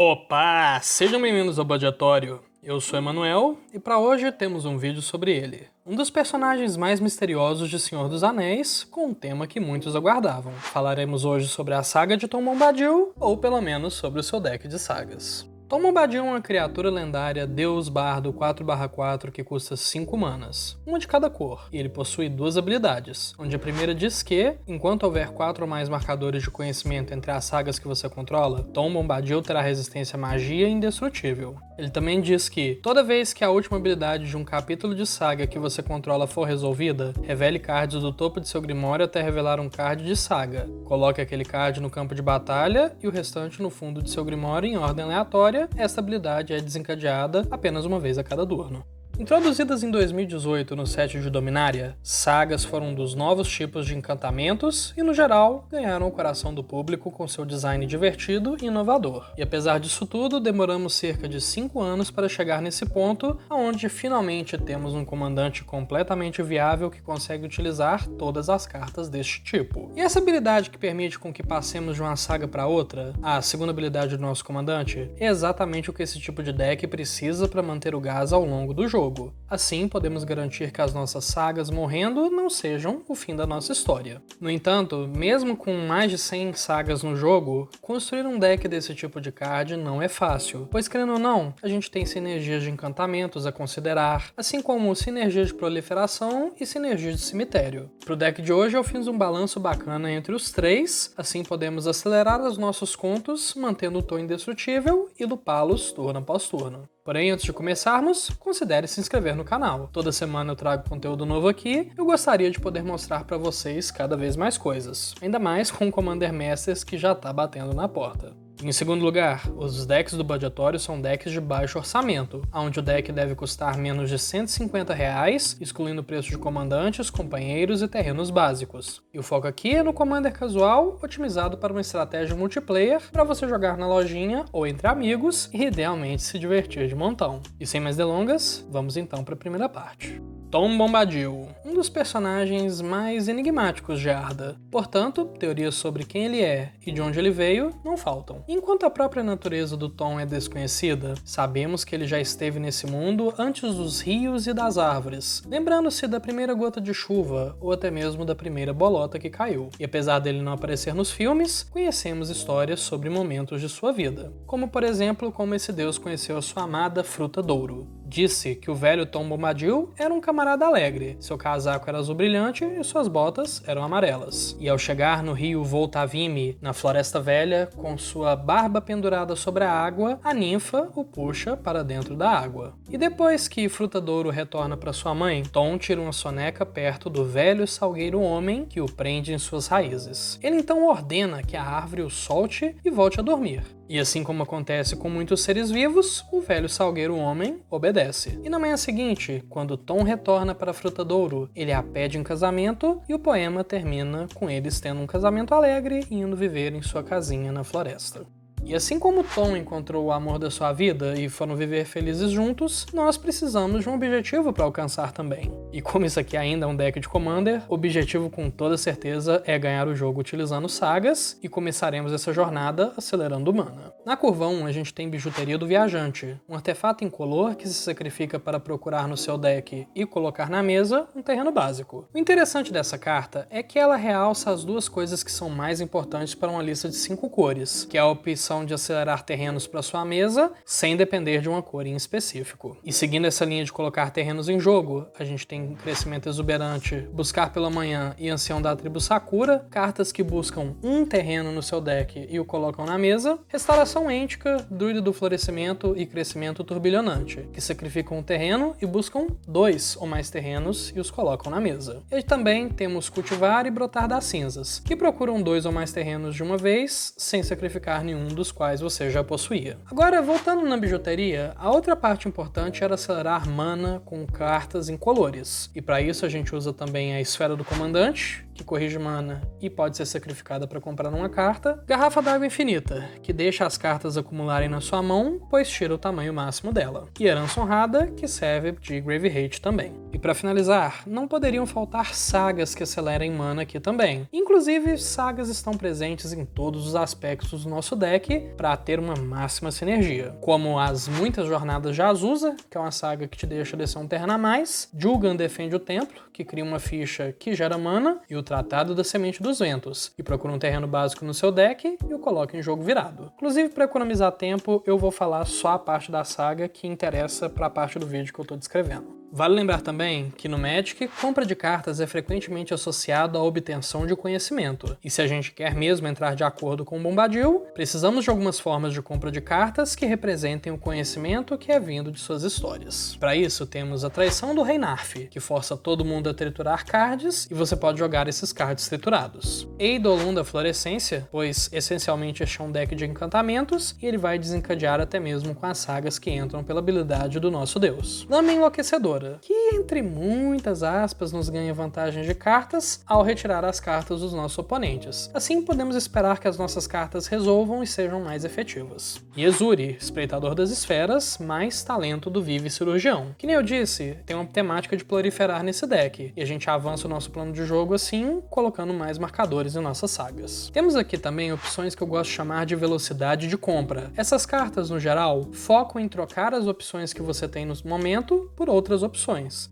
Opa! Sejam bem-vindos ao Budgetório. Eu sou Emanuel e para hoje temos um vídeo sobre ele. Um dos personagens mais misteriosos de Senhor dos Anéis, com um tema que muitos aguardavam. Falaremos hoje sobre a saga de Tom Bombadil, ou pelo menos sobre o seu deck de sagas. Tom Bombadil é uma criatura lendária Deus Bardo 4/4 que custa 5 manas, uma de cada cor, e ele possui duas habilidades, onde a primeira diz que, enquanto houver 4 ou mais marcadores de conhecimento entre as sagas que você controla, Tom Bombadil terá resistência à magia indestrutível. Ele também diz que, toda vez que a última habilidade de um capítulo de saga que você controla for resolvida, revele cards do topo de seu grimório até revelar um card de saga. Coloque aquele card no campo de batalha e o restante no fundo de seu grimório em ordem aleatória. Esta habilidade é desencadeada apenas uma vez a cada turno. Introduzidas em 2018 no set de Dominária, sagas foram um dos novos tipos de encantamentos e, no geral, ganharam o coração do público com seu design divertido e inovador. E apesar disso tudo, demoramos cerca de 5 anos para chegar nesse ponto, onde finalmente temos um comandante completamente viável que consegue utilizar todas as cartas deste tipo. E essa habilidade que permite com que passemos de uma saga para outra, a segunda habilidade do nosso comandante, é exatamente o que esse tipo de deck precisa para manter o gás ao longo do jogo. Assim, podemos garantir que as nossas sagas morrendo não sejam o fim da nossa história. No entanto, mesmo com mais de 100 sagas no jogo, construir um deck desse tipo de card não é fácil, pois querendo ou não, a gente tem sinergias de encantamentos a considerar, assim como sinergias de proliferação e sinergias de cemitério. Pro deck de hoje eu fiz um balanço bacana entre os três, assim podemos acelerar os nossos contos, mantendo o tom indestrutível e lupá-los turno após turno. Porém, antes de começarmos, considere se inscrever no canal. Toda semana eu trago conteúdo novo aqui e eu gostaria de poder mostrar para vocês cada vez mais coisas. Ainda mais com o Commander Masters que já tá batendo na porta. Em segundo lugar, os decks do Budgetório são decks de baixo orçamento, onde o deck deve custar menos de R$150, excluindo o preço de comandantes, companheiros e terrenos básicos. E o foco aqui é no Commander casual, otimizado para uma estratégia multiplayer, para você jogar na lojinha ou entre amigos e idealmente se divertir de montão. E sem mais delongas, vamos então para a primeira parte. Tom Bombadil, um dos personagens mais enigmáticos de Arda. Portanto, teorias sobre quem ele é e de onde ele veio não faltam. Enquanto a própria natureza do Tom é desconhecida, sabemos que ele já esteve nesse mundo antes dos rios e das árvores, lembrando-se da primeira gota de chuva ou até mesmo da primeira bolota que caiu. E apesar dele não aparecer nos filmes, conhecemos histórias sobre momentos de sua vida, como por exemplo como esse deus conheceu a sua amada Fruta Douro. Disse que o velho Tom Bombadil era um camarada alegre, seu casaco era azul brilhante e suas botas eram amarelas. E ao chegar no rio Voltavime, na Floresta Velha, com sua barba pendurada sobre a água, a ninfa o puxa para dentro da água. E depois que Fruta Douro retorna para sua mãe, Tom tira uma soneca perto do velho salgueiro homem que o prende em suas raízes. Ele então ordena que a árvore o solte e volte a dormir. E assim como acontece com muitos seres vivos, o velho salgueiro homem obedece. E na manhã seguinte, quando Tom retorna para a Fruta Douro, ele a pede em casamento e o poema termina com eles tendo um casamento alegre e indo viver em sua casinha na floresta. E assim como Tom encontrou o amor da sua vida e foram viver felizes juntos, nós precisamos de um objetivo para alcançar também. E como isso aqui ainda é um deck de Commander, o objetivo com toda certeza é ganhar o jogo utilizando sagas, e começaremos essa jornada acelerando mana. Na curva 1 a gente tem Bijuteria do Viajante, um artefato incolor que se sacrifica para procurar no seu deck e colocar na mesa um terreno básico. O interessante dessa carta é que ela realça as duas coisas que são mais importantes para uma lista de 5 cores, que é a opção de acelerar terrenos para sua mesa, sem depender de uma cor em específico. E seguindo essa linha de colocar terrenos em jogo, a gente tem Crescimento Exuberante, Buscar pela Manhã e Ancião da Tribo Sakura, cartas que buscam um terreno no seu deck e o colocam na mesa, Restauração Êntica, Druida do Florescimento e Crescimento Turbilhonante, que sacrificam um terreno e buscam 2 ou mais terrenos e os colocam na mesa. E também temos Cultivar e Brotar das Cinzas, que procuram 2 ou mais terrenos de uma vez, sem sacrificar nenhum dos quais você já possuía. Agora, voltando na bijuteria, a outra parte importante era acelerar mana com cartas incolores. E para isso a gente usa também a Esfera do Comandante, que corrige mana e pode ser sacrificada para comprar uma carta. Garrafa d'Água Infinita, que deixa as cartas acumularem na sua mão, pois tira o tamanho máximo dela. E Herança Honrada, que serve de Grave Hate também. E para finalizar, não poderiam faltar sagas que acelerem mana aqui também. Inclusive, sagas estão presentes em todos os aspectos do nosso deck deck para ter uma máxima sinergia, como as muitas jornadas de Azusa, que é uma saga que te deixa descer um terreno a mais, Julgan defende o templo, que cria uma ficha que gera mana, e o Tratado da Semente dos Ventos, que procura um terreno básico no seu deck e o coloca em jogo virado. Inclusive, para economizar tempo, eu vou falar só a parte da saga que interessa para a parte do vídeo que eu estou descrevendo. Vale lembrar também que no Magic, compra de cartas é frequentemente associado à obtenção de conhecimento, e se a gente quer mesmo entrar de acordo com o Bombadil, precisamos de algumas formas de compra de cartas que representem o conhecimento que é vindo de suas histórias. Para isso, temos a Traição do Rei Narf, que força todo mundo a triturar cards, e você pode jogar esses cards triturados. Eidolon da Florescência, pois essencialmente este é um deck de encantamentos, e ele vai desencadear até mesmo com as sagas que entram pela habilidade do nosso deus. Lama Enlouquecedora, que, entre muitas aspas, nos ganha vantagem de cartas ao retirar as cartas dos nossos oponentes. Assim, podemos esperar que as nossas cartas resolvam e sejam mais efetivas. E Ezuri, Espreitador das Esferas, mais talento do Vive Cirurgião. Que nem eu disse, tem uma temática de proliferar nesse deck, e a gente avança o nosso plano de jogo assim, colocando mais marcadores em nossas sagas. Temos aqui também opções que eu gosto de chamar de velocidade de compra. Essas cartas, no geral, focam em trocar as opções que você tem no momento por outras opções.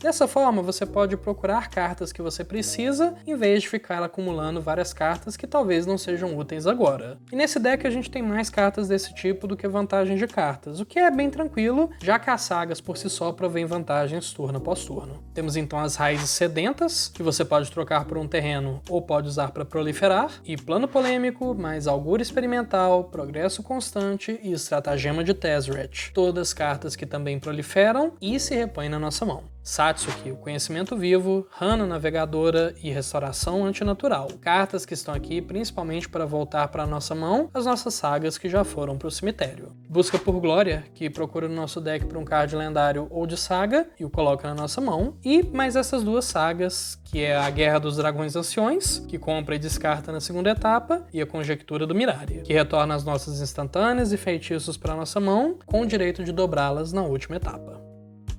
Dessa forma, você pode procurar cartas que você precisa, em vez de ficar acumulando várias cartas que talvez não sejam úteis agora. E nesse deck a gente tem mais cartas desse tipo do que vantagens de cartas, o que é bem tranquilo, já que as sagas por si só provêm vantagens turno após turno. Temos então as Raízes Sedentas, que você pode trocar por um terreno ou pode usar para proliferar, e Plano Polêmico, mais Augúrio Experimental, Progresso Constante e Estratagema de Tezzeret. Todas cartas que também proliferam e se repõem na nossa mão. Satsuki, o Conhecimento Vivo, Hana Navegadora e Restauração Antinatural. Cartas que estão aqui principalmente para voltar para a nossa mão as nossas sagas que já foram para o cemitério. Busca por Glória, que procura no nosso deck por um card lendário ou de saga e o coloca na nossa mão. E mais essas duas sagas, que é a Guerra dos Dragões Anciões, que compra e descarta na segunda etapa, e a Conjectura do Mirari, que retorna as nossas instantâneas e feitiços para a nossa mão, com o direito de dobrá-las na última etapa.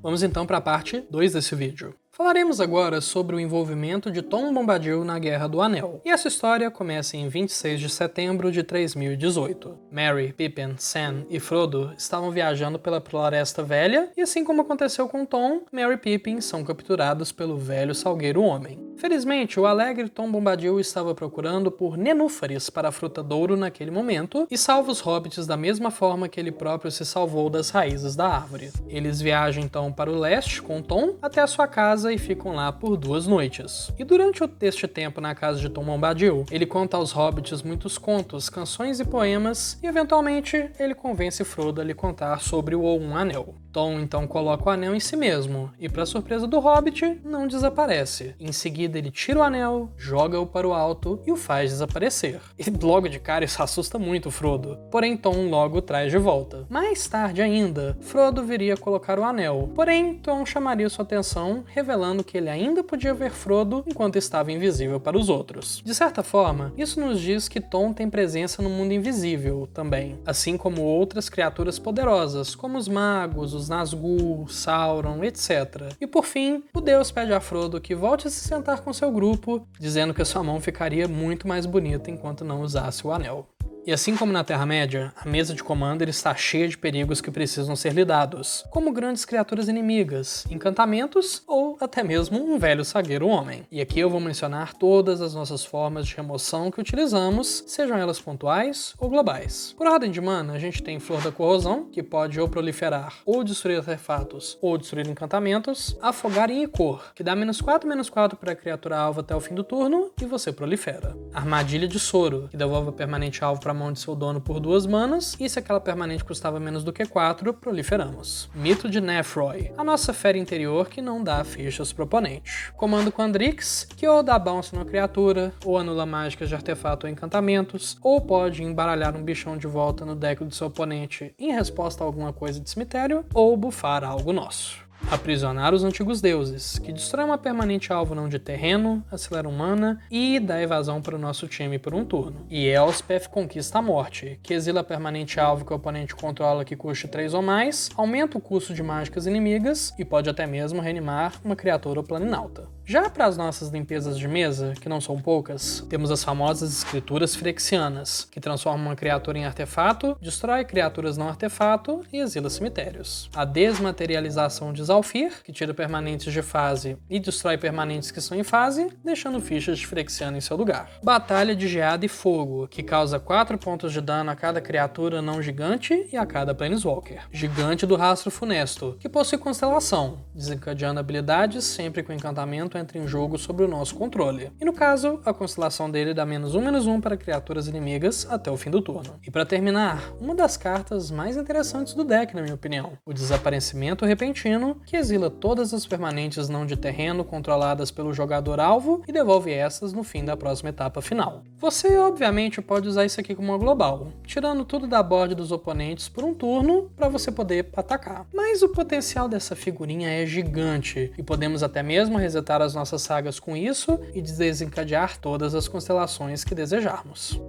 Vamos então para a parte 2 desse vídeo. Falaremos agora sobre o envolvimento de Tom Bombadil na Guerra do Anel. E essa história começa em 26 de setembro de 3018. Merry, Pippin, Sam e Frodo estavam viajando pela Floresta Velha e, assim como aconteceu com Tom, Merry e Pippin são capturados pelo velho Salgueiro Homem. Felizmente, o alegre Tom Bombadil estava procurando por nenúfares para a Fruta Douro naquele momento e salva os hobbits da mesma forma que ele próprio se salvou das raízes da árvore. Eles viajam então para o leste com Tom até a sua casa e ficam lá por 2 noites. E durante este tempo na casa de Tom Bombadil, ele conta aos hobbits muitos contos, canções e poemas e eventualmente ele convence Frodo a lhe contar sobre o Um Anel. Tom então coloca o anel em si mesmo e, para surpresa do hobbit, não desaparece. Em seguida ele tira o anel, joga-o para o alto e o faz desaparecer. E logo de cara isso assusta muito Frodo, porém Tom logo o traz de volta. Mais tarde ainda, Frodo viria colocar o anel, porém Tom chamaria sua atenção, revelando que ele ainda podia ver Frodo enquanto estava invisível para os outros. De certa forma, isso nos diz que Tom tem presença no mundo invisível também, assim como outras criaturas poderosas, como os magos, os Nazgûl, Sauron, etc. E por fim, o deus pede a Frodo que volte a se sentar com seu grupo, dizendo que a sua mão ficaria muito mais bonita enquanto não usasse o anel. E assim como na Terra-média, a mesa de Commander está cheia de perigos que precisam ser lidados, como grandes criaturas inimigas, encantamentos ou até mesmo um velho sagueiro homem. E aqui eu vou mencionar todas as nossas formas de remoção que utilizamos, sejam elas pontuais ou globais. Por ordem de mana, a gente tem Flor da Corrosão, que pode ou proliferar, ou destruir artefatos, ou destruir encantamentos, Afogar em Icor, que dá -4/-4 para a criatura alvo até o fim do turno, e você prolifera. Armadilha de Soro, que devolve a permanente alvo para a mão de seu dono por 2 manas, e se aquela permanente custava menos do que 4, proliferamos. Mito de Nefroy, a nossa fera interior que não dá fichas pro oponente. Comando Quandrix, que ou dá bounce numa criatura, ou anula mágicas de artefato ou encantamentos, ou pode embaralhar um bichão de volta no deck do seu oponente em resposta a alguma coisa de cemitério, ou bufar algo nosso. Aprisionar os Antigos Deuses, que destrói uma permanente alvo não de terreno, acelera mana e dá evasão para o nosso time por um turno. E Elspeth Conquista a Morte, que exila a permanente alvo que o oponente controla que custe 3 ou mais, aumenta o custo de mágicas inimigas e pode até mesmo reanimar uma criatura planinauta. Já para as nossas limpezas de mesa, que não são poucas, temos as famosas escrituras Phyrexianas, que transformam uma criatura em artefato, destrói criaturas não artefato e exila cemitérios. A desmaterialização de Zhalfir, que tira permanentes de fase e destrói permanentes que estão em fase, deixando fichas de Phyrexiana em seu lugar. Batalha de Geada e Fogo, que causa 4 pontos de dano a cada criatura não gigante e a cada Planeswalker. Gigante do Rastro Funesto, que possui constelação, desencadeando habilidades sempre que o encantamento entra em jogo sob o nosso controle. E no caso, a constelação dele dá -1/-1 para criaturas inimigas até o fim do turno. E para terminar, uma das cartas mais interessantes do deck, na minha opinião, o Desaparecimento Repentino, que exila todas as permanentes não de terreno controladas pelo jogador-alvo e devolve essas no fim da próxima etapa final. Você, obviamente, pode usar isso aqui como uma global, tirando tudo da board dos oponentes por um turno para você poder atacar. Mas o potencial dessa figurinha é gigante e podemos até mesmo resetar as nossas sagas com isso e desencadear todas as constelações que desejarmos.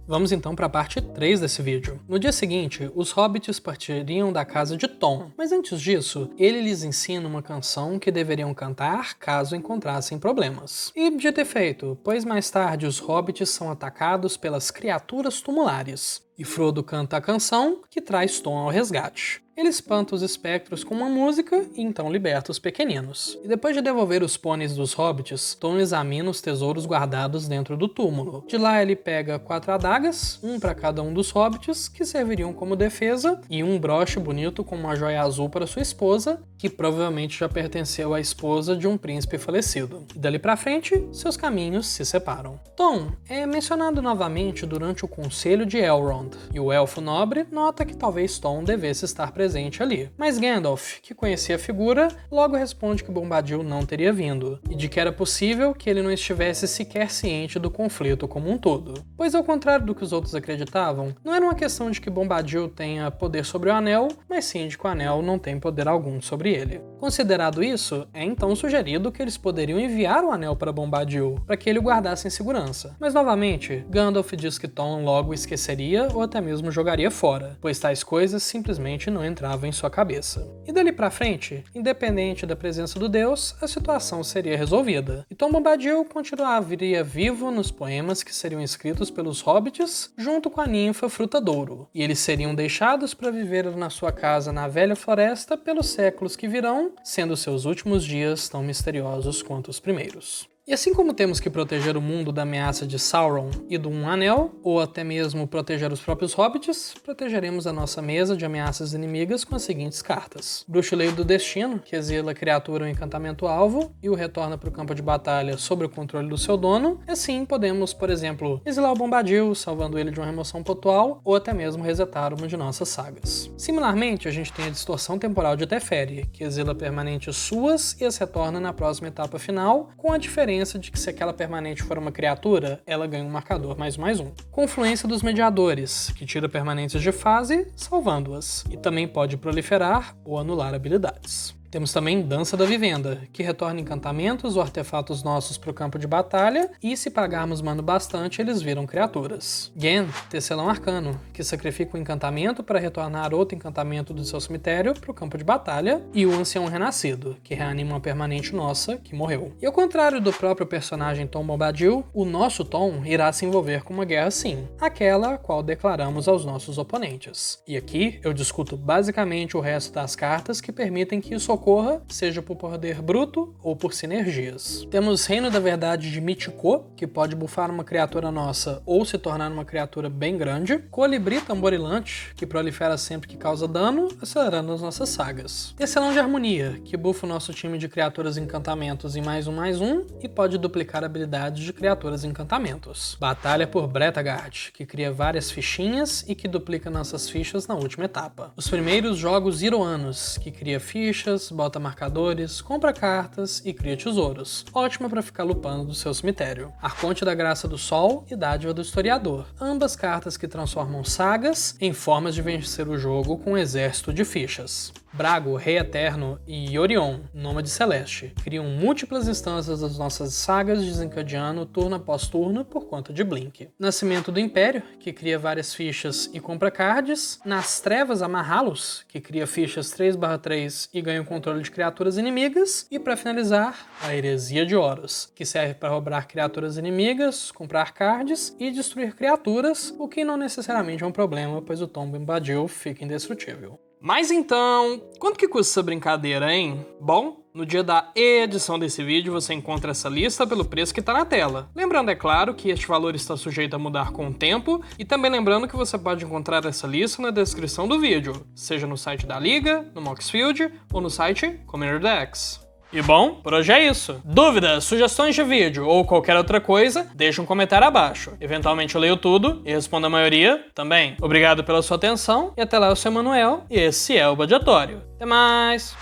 Vamos então para a parte 3 desse vídeo. No dia seguinte, os hobbits partiriam da casa de Tom, mas antes disso, ele lhes ensina uma canção que deveriam cantar caso encontrassem problemas. E dito e feito, pois mais tarde os hobbits são atacados pelas criaturas tumulares, e Frodo canta a canção que traz Tom ao resgate. Ele espanta os espectros com uma música e então liberta os pequeninos. E depois de devolver os pôneis dos hobbits, Tom examina os tesouros guardados dentro do túmulo. De lá ele pega 4 adagas, um para cada um dos hobbits, que serviriam como defesa, e um broche bonito com uma joia azul para sua esposa, que provavelmente já pertenceu à esposa de um príncipe falecido. E dali pra frente, seus caminhos se separam. Tom é mencionado novamente durante o Conselho de Elrond, e o Elfo Nobre nota que talvez Tom devesse estar presente ali. Mas Gandalf, que conhecia a figura, logo responde que Bombadil não teria vindo, e de que era possível que ele não estivesse sequer ciente do conflito como um todo. Pois ao contrário do que os outros acreditavam, não era uma questão de que Bombadil tenha poder sobre o Anel, mas sim de que o Anel não tem poder algum sobre ele. Considerado isso, é então sugerido que eles poderiam enviar o Anel para Bombadil, para que ele o guardasse em segurança. Mas novamente, Gandalf diz que Tom logo esqueceria ou até mesmo jogaria fora, pois tais coisas simplesmente não entravam em sua cabeça. E dali pra frente, independente da presença do deus, a situação seria resolvida, e Tom Bombadil continuaria vivo nos poemas que seriam escritos pelos hobbits junto com a ninfa Fruta d'Ouro, e eles seriam deixados para viver na sua casa na Velha Floresta pelos séculos que virão, sendo seus últimos dias tão misteriosos quanto os primeiros. E assim como temos que proteger o mundo da ameaça de Sauron e do Um Anel, ou até mesmo proteger os próprios hobbits, protegeremos a nossa mesa de ameaças inimigas com as seguintes cartas. Bruxo-Leio do Destino, que exila a criatura ou encantamento alvo e o retorna para o campo de batalha sob o controle do seu dono. Assim, podemos, por exemplo, exilar o Bombadil, salvando ele de uma remoção pontual, ou até mesmo resetar uma de nossas sagas. Similarmente, a gente tem a Distorção Temporal de Teferi, que exila permanentes suas e as retorna na próxima etapa final, com a diferença de que se aquela permanente for uma criatura, ela ganha um marcador +1/+1. Confluência dos Mediadores, que tira permanentes de fase, salvando-as, e também pode proliferar ou anular habilidades. Temos também Dança da Vivenda, que retorna encantamentos ou artefatos nossos para o campo de batalha, e se pagarmos mana bastante, eles viram criaturas. Genn, Tecelão Arcano, que sacrifica um encantamento para retornar outro encantamento do seu cemitério para o campo de batalha, e o Ancião Renascido, que reanima uma permanente nossa que morreu. E ao contrário do próprio personagem Tom Bombadil, o nosso Tom irá se envolver com uma guerra sim, aquela a qual declaramos aos nossos oponentes. E aqui eu discuto basicamente o resto das cartas que permitem que isso ocorra, seja por poder bruto ou por sinergias. Temos Reino da Verdade de Mítico, que pode bufar uma criatura nossa ou se tornar uma criatura bem grande. Colibri Tamborilante, que prolifera sempre que causa dano, acelerando as nossas sagas. Tecelão de Harmonia, que bufa o nosso time de criaturas e encantamentos em +1/+1 e pode duplicar habilidades de criaturas e encantamentos. Batalha por Bretagard, que cria várias fichinhas e que duplica nossas fichas na última etapa. Os primeiros jogos Iroanos, que cria fichas, bota marcadores, compra cartas e cria tesouros. Ótima para ficar lupando do seu cemitério. Arconte da Graça do Sol e Dádiva do Historiador. Ambas cartas que transformam sagas em formas de vencer o jogo com um exército de fichas. Brago, Rei Eterno e Orion, Nômade Celeste, criam múltiplas instâncias das nossas sagas, desencadeando turno após turno por conta de Blink. Nascimento do Império, que cria várias fichas e compra cards. Nas Trevas, Amarralos, que cria fichas 3/3 e ganha o controle de criaturas inimigas. E para finalizar, a Heresia de Horus, que serve para roubar criaturas inimigas, comprar cards e destruir criaturas, o que não necessariamente é um problema, pois o Tom Bombadil fica indestrutível. Mas então, quanto que custa essa brincadeira, hein? Bom, no dia da edição desse vídeo você encontra essa lista pelo preço que está na tela. Lembrando, é claro, que este valor está sujeito a mudar com o tempo, e também lembrando que você pode encontrar essa lista na descrição do vídeo, seja no site da Liga, no Moxfield ou no site Commander Decks. E bom, por hoje é isso. Dúvidas, sugestões de vídeo ou qualquer outra coisa, deixa um comentário abaixo. Eventualmente eu leio tudo e respondo a maioria também. Obrigado pela sua atenção e até lá eu sou o Emanuel e esse é o Badiatório. Até mais!